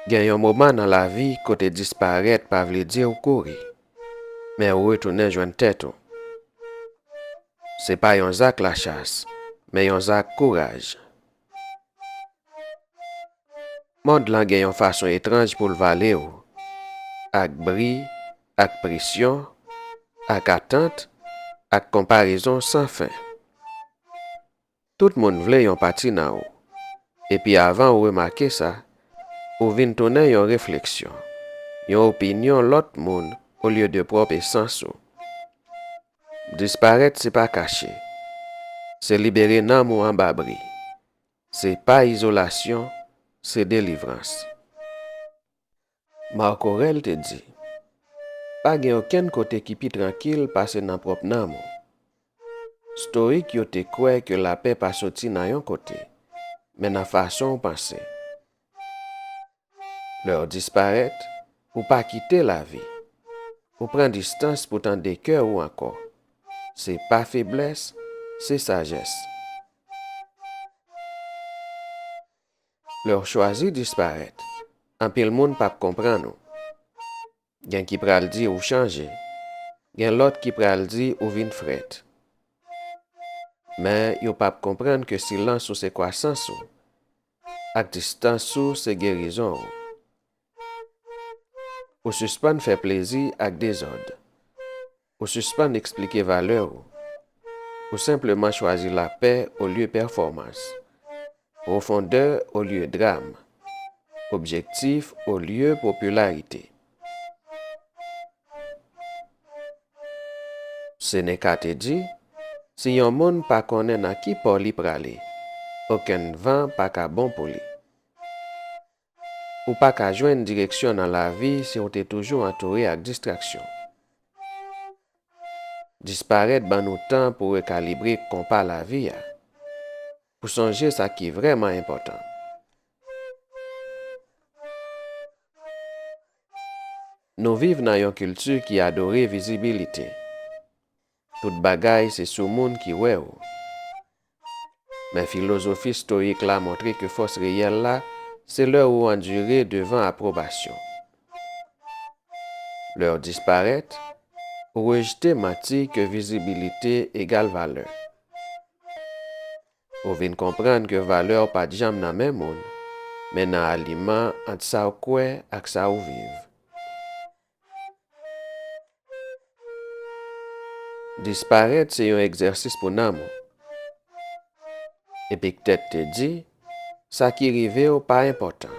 Gen yon mouman nan la vi kote disparet pa vle di ou kouri, men ou retounen jwen tèt ou. Se pa yon zak la chas, men yon zak kouraj. Mond lan gen yon fason etranj pou l'vale ou, ak bri, ak presyon, ak attente, ak komparison san fin. Tout moun vle yon pati nan ou, epi avan ou remake sa, ou vin tonen yon refleksyon, yon opinyon lot moun au lieu de prop esans ou. Disparet se pa kache, se libere nan mou an babri, se pa izolasyon, se délivrance. Marco Aurèle te di, pa gen oken kote ki pi tranquille pase nan prop nan mou. Stoïque yo te kwe ke la paix pa soti nan yon kote, men nan fason ou pense. Leur disparet, ou pa kite la vie, ou pren distance pou tan de cœur ou encore. Se pa faiblesse, se sagesse. Leur choisi disparet, an pil moun pap kompran nou. Gen ki pral di ou chanje, gen lot ki pral di ou vin fret. Men yo pap kompran ke silans ou se kwasans ou, ak distans ou se gerizon ou. Ou suspend fè plezi ak dezod. Ou suspend explike valeur ou simplement choisi la paix au lieu performance. Profondeur au lieu drame. Objectif au lieu popularité. Seneca te di, si yon moun pa konen a ki por li prale, oken van pa ka bon pou li. Ou pa ka jwen direksyon nan la vi si ou te toujou entouré ak distraksyon. Disparet ban nou tan pou rekalibre kompa la vi ya, pou sonje sa ki vreman important. Nou viv nan yon kultur ki adore vizibilite. Tout bagay se sou moun ki we ou. Men filosofi stoïque la montre ke fos reyel la, se leur ou endure devant approbation. Leur disparet, ou rejete mati ke visibilité égale valeur. Ou vin kompran ke valeur pa jam nan men moun, men nan aliman ant sa ou kwe ak sa ou viv. Disparet se yon eksersis pou nan moun. Epictète te di, sa ki rive ou pa important.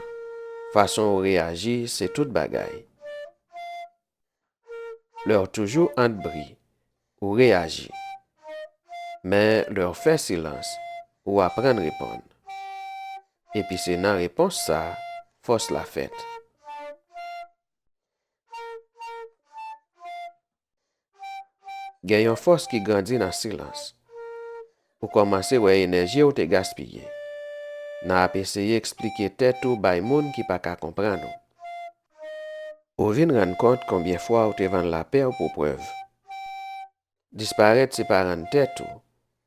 Fason ou reagi, se tout bagay. Leur toujou ant bri, ou reagi. Men leur fè silans, ou apren repon. Epi se nan repons sa, fos la fèt. Gen yon fos ki grandi nan silans. Ou komanse wè enerji ou te gaspye. Nan ap eseye explike tèt ou bay moun ki pa ka kompran nou. Ou vin ran kont konbyen fwa ou te van la paix ou pou preuve. Disparet se pa ran tèt ou,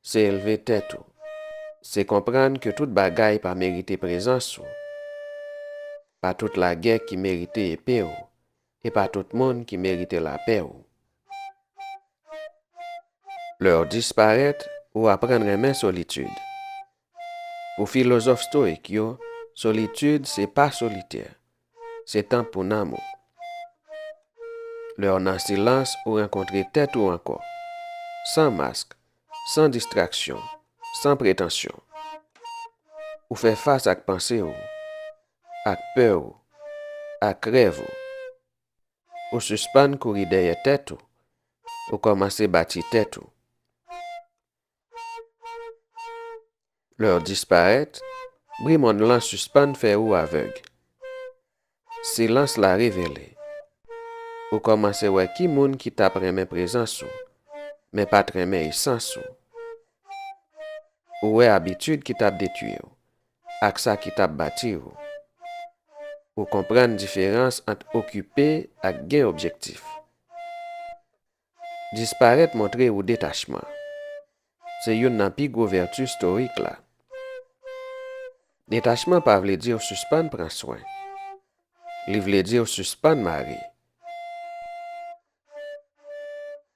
se eleve tèt ou. Se kompran ke tout bagay pa merite prezans ou. Pa tout la guerre ki merite épée ou, et pa tout moun ki merite la paix ou. Leur disparet ou apren remen solitude. Pour philosophe stoïque yo, solitude c'est pas solitaire, c'est temps pour nan mou. Leur nan silence ou rencontrer tête ou encore, sans masque, sans distraction, sans prétention. Ou faire face ak pensée ou, ak peur ou, ak rêve ou suspend kouri derrière tête ou commencer bâti tête ou. Leur disparet, bri moun lan suspend fè ou aveugle. Silence la révélé. Ou komanse wè ki moun ki tap remen présence ou, men pat remen essence ou. Ou wè habitude ki tap détruire ou, ak sa ki tap bâti ou. Ou kompren différence entre occuper ak gen objectif. Disparet montre ou détachement. Se yon nan pi gwo vertu stoïque la. Détachement pa vle dire suspend pran soin. li vle dire suspend mari.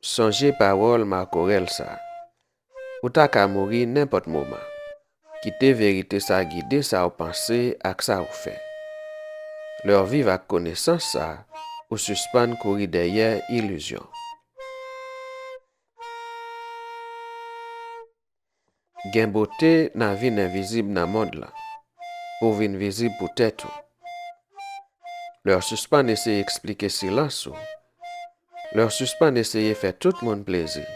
Songe parole Marco Aurèle ça. Ou ta ka mouri n'importe moment. Quitter vérité ça guider ça ou penser ak ça ou fait. Leur vivre ak connaissance ça ou suspend courir derrière illusion. Gen beauté nan vin invisible nan monde là. Pour vin visible pour tête ou. Leur suspend essayer expliquer silence ou. Leur suspend essayer faire tout le monde plaisir.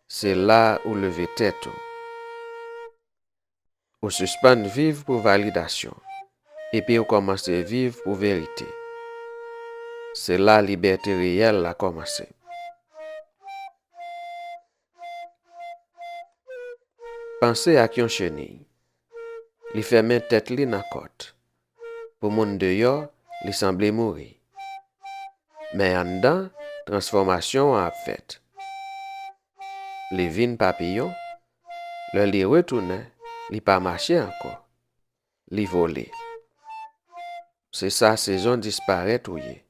C'est là où lever tête ou. Ou suspend vivre pour validation. Et puis ou commence vivre pour vérité. C'est là liberté réelle la commencé. Pensez à yon chenille. Li ferme tête li nan côte. Pour moun dehors, li semble mourir. Mais en dedans, transformation a fait. Li vin papillon, le li retourne, li pas marché encore. Li volé. C'est ça saison disparaît ou ye.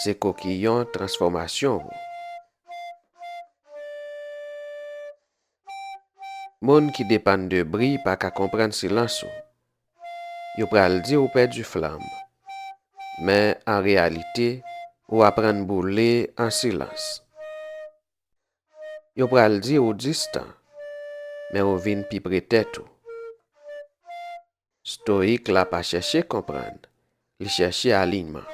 C'est coquillon transformation ou. Moun qui dépend de bris pas qu'à comprendre silence ou. Yo pral di ou perdu flamme. Mais en réalité, ou apprendre bouler en silence. Yo pral di ou distant. Mais ou vin pi près tête ou. Stoïque la pas chercher comprendre. Il chercher alignement.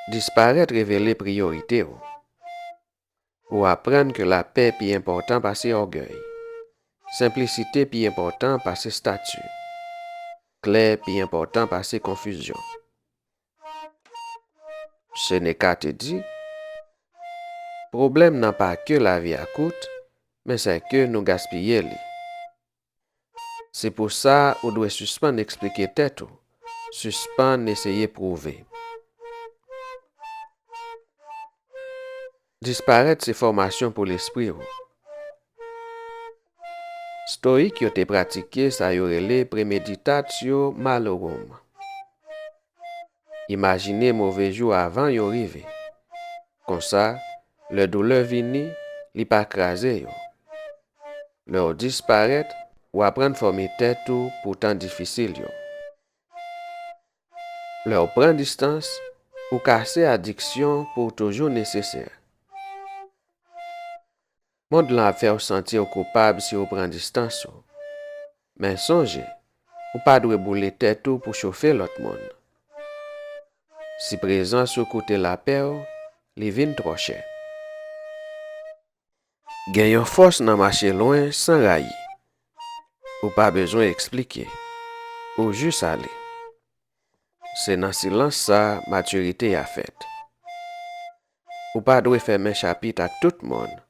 Disparaître révéler priorité ou apprendre que la paix est plus important par ses orgueil. Simplicité plus important par ses statuts. Clair plus important par ses confusions. Ce n'est qu'à te dire, problème n'a pas que la vie à coûte, mais c'est que nous gaspillons. C'est pour ça qu'on doit suspendre expliquer tête ou, suspendre essayer prouver. Disparaître ces formations pour l'esprit ou. Stoïque yo te pratiqué ça yorele préméditatio malorum. Imaginez mauvais jour avant yo rive. Comme ça, le douleur vini, li pa krasé yo. Leur disparaître ou apprendre former tête ou pourtant difficile yo. Leur prendre distance ou casser addiction pour toujours nécessaire. Monde la faire sentir coupable si ou prend distance. Mais songez, ou pas doit bouler tête ou pour chauffer l'autre monde. Si présence ou côté la paix, li vin trop cher. Gen yon force nan marcher loin sans railler. Ou pas besoin expliquer. Ou juste aller. C'est dans silence ça maturité a fait. Ou pas doit fermer chapitre à tout le monde.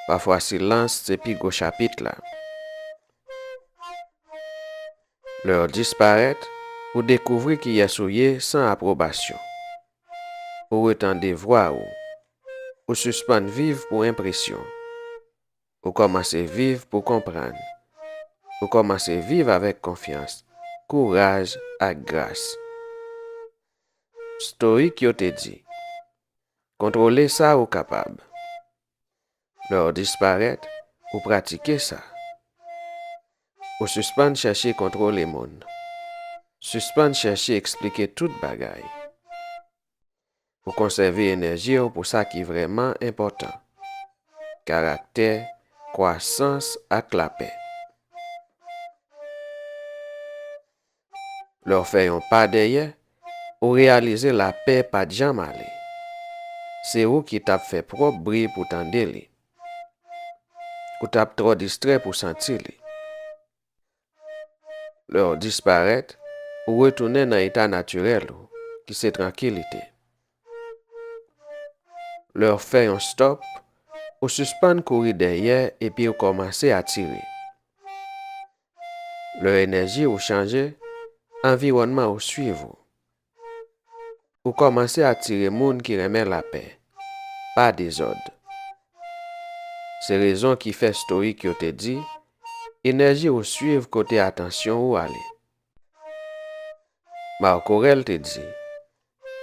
Parfois silence c'est plus gros chapitre là. Leur disparaître ou découvrir qu'il y a souillé sans approbation. Ou retendre voix ou suspendre vivre pour impression. Ou commencer vivre pour comprendre. Ou commencer vivre avec confiance, courage et grâce. Stoïque yo te dit, contrôler ça ou capable. Leur disparaître ou pratiquer ça. Ou suspendre chercher contrôler monde. Suspendre chercher expliquer toute bagaille. Ou conserver énergie pour ça qui est vraiment important. Caractère, croissance et la paix. Leur faire un pas derrière ou réaliser la paix pas jamais aller. C'est où qui t'a fait propre bruit pour t'entendre. Ou t'a trop distrait pour sentir. Leur disparaître ou retourner dans l'état naturel qui c'est tranquillité. Leur faire un stop ou suspendre courir derrière et puis commencer à tirer. Leur énergie ou changer, environnement ou suivre. Ou commencer à tirer monde qui remet la paix, pas désordre. C'est raison qui fait stoïque yo te dit, énergie ou suivre côté attention ou aller. Marc Aurèle te dit,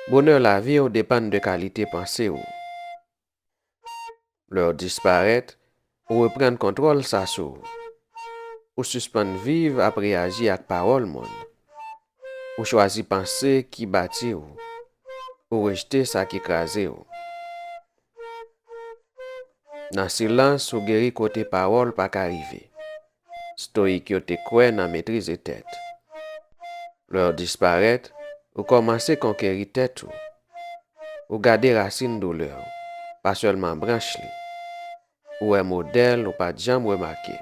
bonheur la vie ou dépend de qualité pensée ou. Leur disparaître ou reprendre contrôle ça sur ou suspendre vivre après agir avec parole monde. Ou choisir penser qui bâtit ou rejeter ça qui écrase ou. Dans silence ou guéri côté parole pas qu'arriver. Stoïque yo te croit dans maîtrise tête. Leur disparaître ou commencer conquérir tête ou garder racine douleur, pas seulement branche li. Ou un modèle ou pas jamais remarqué.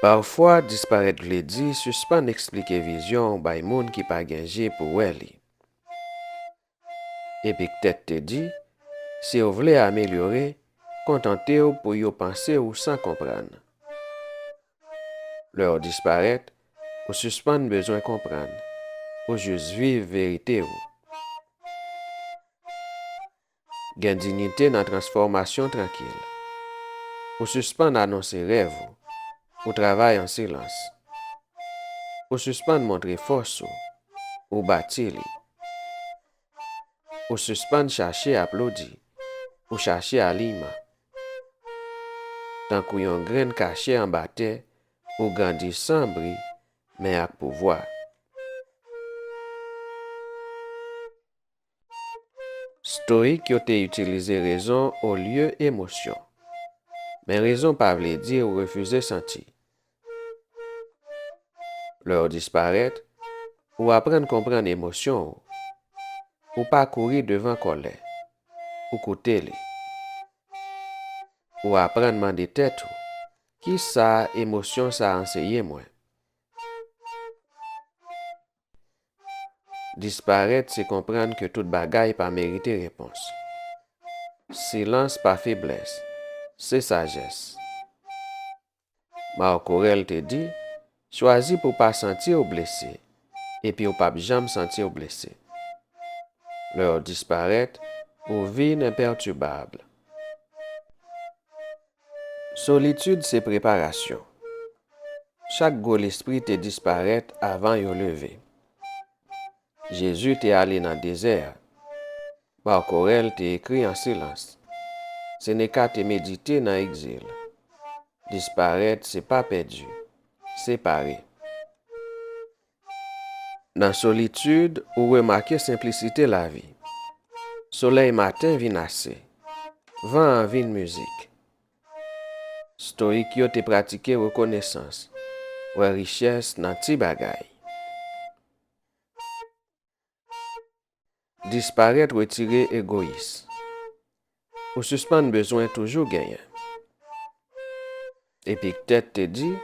Parfois, disparaître vle di, suspend expliquer vision bay moun qui pas gagné pour li. Et puis tête te dit, si vous voulez améliorer, contentez-vous pour y penser ou sans comprendre. Leur disparaître ou suspendre besoin comprendre, ou juste vivre vérité ou. Gain dignité dans transformation tranquille. Ou suspendre annoncer rêve ou travail en silence. Ou suspendre montrer force ou bâtir li. Ou suspendre chercher applaudir ou chercher aliment. Tant qu'on yon graine caché en bataille ou grandit sans bris mais avec pouvoir. Stoïque yo te utilisé raison au lieu émotion. Mais raison pas vle dire ou refuser sentir. Leur disparaître ou apprendre comprendre émotion ou pas courir devant colère ou côté li. Ou apprendre demander tête qui ça émotion ça enseigné moi. Disparaître c'est comprendre que toute bagaille pas mérité réponse. Silence pas faiblesse, c'est sagesse. Marc Aurèle te dit, choisis pour pas sentir blessé et puis ou pas jamais sentir blessé. Leur disparaître ou vie imperturbable. Solitude c'est préparation. Chaque gros l'esprit te disparaître avant yo lever. Jésus t'est allé dans le désert. Marc Aurèle t'est écrit en silence. Ce n'est qu'à te méditer dans l'exil. Disparaître, c'est pas perdu. Séparé. Dans solitude, ou remarquer simplicité la vie. Soleil matin vient assez. Vent en vient musique. Stoïque yo te pratiqué reconnaissance. Ou richesse dans ti bagay. Disparaître retirer égoïste. Ou suspendre besoin toujours gagnant. Et puis tête te dit,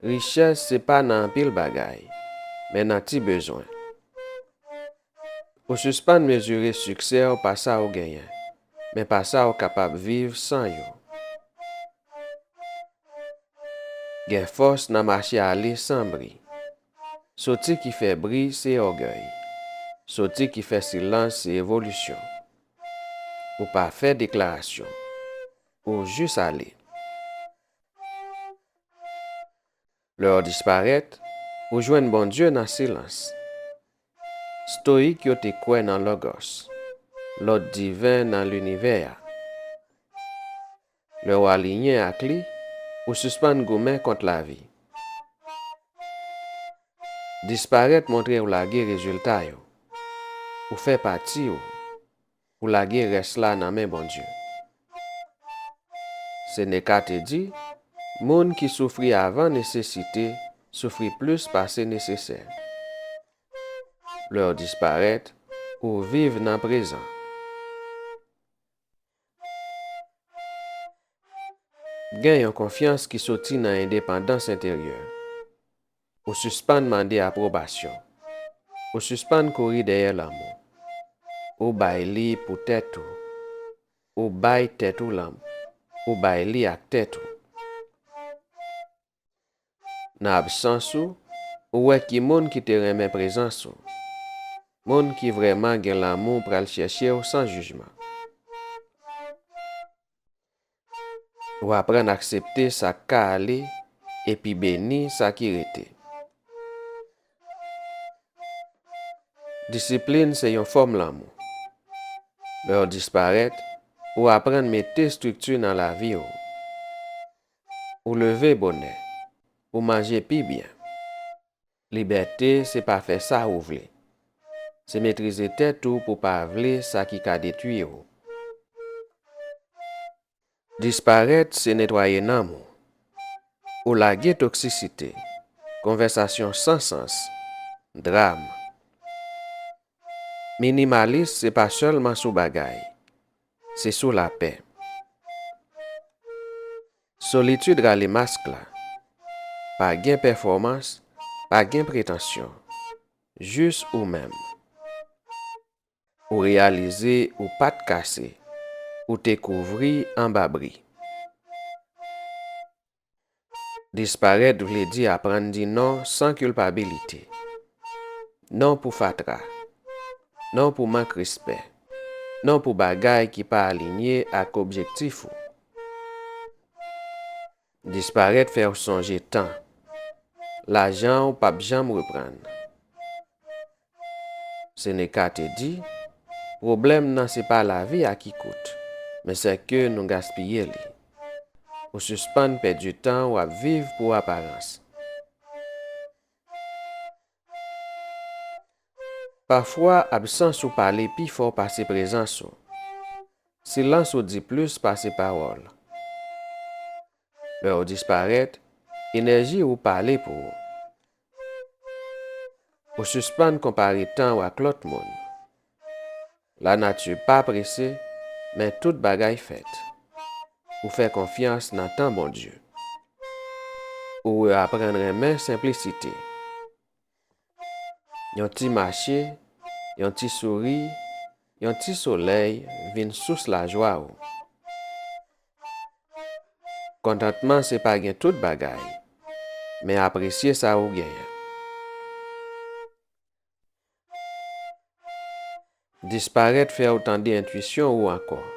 richesse c'est pas dans pile bagay, mais dans ti besoin. Ou suspendre mesurer succès ou pas ça ou gagnant, mais pas ça ou capable vivre sans yo. Gen force dans marcher aller sans bris. Sorti qui fait bris c'est orgueil. Sorti qui fait silence c'est évolution. Ou pas faire déclaration. Ou juste aller. Leur disparaître, ou joindre bon Dieu dans silence. Stoïque yo te croit dans logos, l'ordre divin dans l'univers. Leur aligné avec lui, ou suspendre gourmet contre la vie. Disparaître montrer ou la guerre résultat yo. Ou fait partie ou la guerre reste là dans main bon Dieu. Ce n'est qu'à te dire, moun qui souffrit avant nécessité, souffrit plus parce que nécessaire. Leur disparaître ou vivre dans le présent. Gagne en confiance qui sortit dans l'indépendance intérieure. Ou suspend demander approbation. Ou suspend courir derrière l'amour. Ou bay li pour tête ou bay tête ou l'âme. Ou bay li ak tête ou. Dans absence ou ouais qui moun qui te remet présence ou. Moun qui vraiment gen l'amour pour le chercher ou sans jugement. Ou apprendre à accepter ça qui aller et puis bénir ça qui était. Discipline, c'est une forme l'amour. Leur disparaître, ou apprendre à mettre structure dans la vie, ou lever bonheur, ou manger plus bien. Liberté, c'est pas faire ça ou vle. C'est maîtriser tête ou pour pas vle ça qui a détruit ou. Disparaître, c'est nettoyer l'amour. Ou laguer toxicité, conversation sans sens, drame. Minimaliste, c'est pas seulement sous bagaille, c'est sous la paix. Solitude rale masque là. Pas gain performance, pas gain prétention. Juste ou même. Ou réaliser ou pas de casser. Ou découvrir en babri. Disparaître veut dire apprendre dire non sans culpabilité. Non pour fatra. Non pour manque respect. Non pour bagay qui pas aligné avec objectif. Disparaître faire songer temps. L'argent ou pas jamais reprendre. Ce n'est qu'à te dire, problème non c'est pas la vie à qui coûte, mais c'est que nous gaspillons li. Ou suspendre perdre du temps ou à vivre pour apparence. Parfois, absence ou parler plus fort par ses présences. Silence ou dit plus par ses paroles. Mais ou disparaître, énergie ou parler pour ou. Ou suspendre comparer temps ou avec l'autre monde. La nature pas pressée, mais toute bagaille faite. Ou faire confiance dans tant bon Dieu. Ou apprendre à aimer simplicité. Yon ti marché, yon ti souri, yon ti soleil vin sous la joie ou. Contentement c'est pas gen tout bagay, mais apprécier ça ou gen. Disparaître faire autant d'intuition ou encore.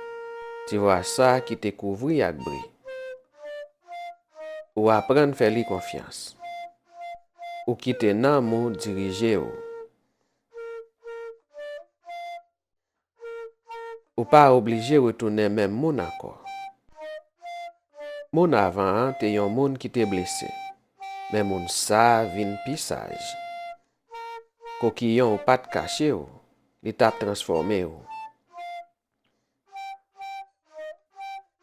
Tu vois ça qui te couvri ak bri. Ou apprendre faire li confiance. Ou quitter nan mou diriger ou. Ou pas obligé retourner même moun encore. Moun avant te yon moun qui te blessé. Mais moun sa vin pi sage. Kokillon ou pas caché ou, li tap transformé ou.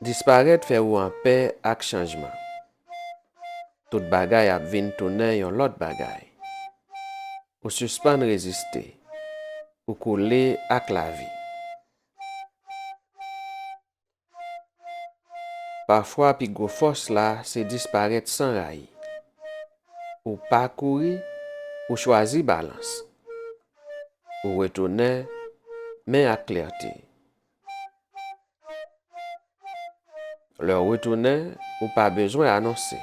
Disparaître fait ou en paix ak changement. Tout bagay ap vin tourner yon lot bagay. Ou suspendre résister. Ou couler ak la vie. Parfois, pi go force là, c'est disparaître sans rail. Ou pas courir, ou choisir balance. Ou retourner, mais à clarté. Le retourner, ou pas besoin annoncer.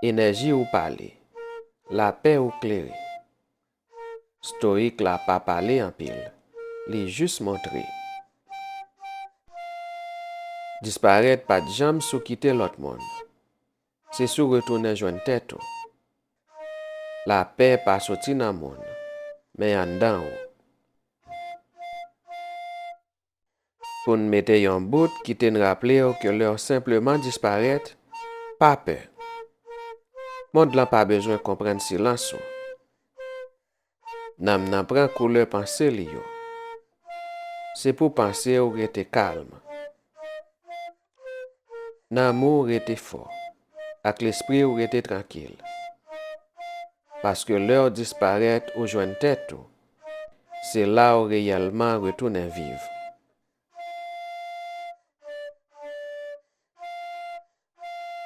Énergie ou parler. La paix ou clairer. Stoïque la pas parler en pile. Les juste montrer. Disparaître pas de jambes sous quitter l'autre monde. C'est sous retourner joindre tête. La paix pas sorti dans le monde, mais en dedans. Pour nous mettre un bout qui te rappeler que leur simplement disparaître, pas peur. Monde n'a pas besoin de comprendre silence. Nam nan prend couleur pensée li yo. C'est pour penser ou rester calme. L'amour rester fort. Avec l'esprit ou rester tranquille. Parce que l'heure disparaître ou joindre tête, c'est là où réellement retourner vivre.